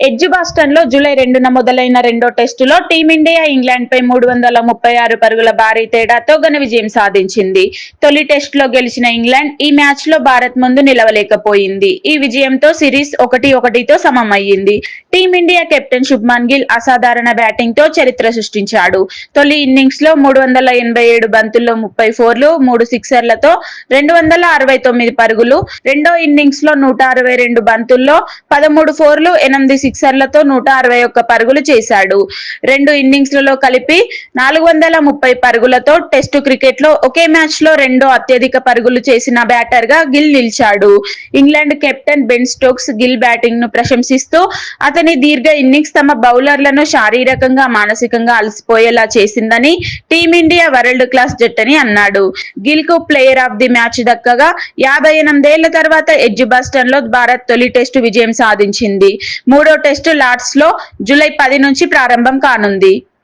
Edgbaston లో July 2న మొదలైన రెండో టెస్టులో టీమిండియా ఇంగ్లాండ్ పై 336 పరుగుల భారీ తేడాతో ఘన విజయం సాధించింది. తొలి టెస్టులో గెలిచిన ఇంగ్లాండ్ ఈ మ్యాచ్ లో భారత్ ముందు నిలవలేకపోయింది. ఈ విజయంతో సిరీస్ 1-1తో సమమయ్యింది. టీమిండియా కెప్టెన్ శుభ్మన్ గిల్ అసాధారణ బ్యాటింగ్ తో చరిత్ర సృష్టించాడు. తొలి ఇన్నింగ్స్ లో 387 బంతుల్లో 34లు, 3 సిక్సర్లతో 269 పరుగులు, రెండో ఇన్నింగ్స్ లో 162 బంతుల్లో 13 ఫోర్లు, 8 సిక్సర్లతో 161 పరుగులు చేశాడు. రెండు ఇన్నింగ్స్లలో కలిపి 430 పరుగులతో టెస్టు క్రికెట్ లో ఒకే మ్యాచ్ లో రెండో అత్యధిక పరుగులు చేసిన బ్యాటర్ గా గిల్ నిలిచాడు. England captain Ben Stokes Gill batting ను ప్రశంసిస్తూ అతని దీర్ఘ ఇన్నింగ్స్ తమ బౌలర్లను శారీరకంగా, మానసికంగా అలసిపోయేలా చేసిందని, టీమిండియా వరల్డ్ క్లాస్ జట్టని అన్నాడు. గిల్ కు ప్లేయర్ ఆఫ్ ది మ్యాచ్ దక్కగా 58 ఏళ్ల తర్వాత ఎడ్జిబాస్టన్ లో భారత్ తొలి టెస్టు విజయం సాధించింది. మూడో టెస్టు లార్డ్స్ లో జూలై 10 నుంచి ప్రారంభం కానుంది.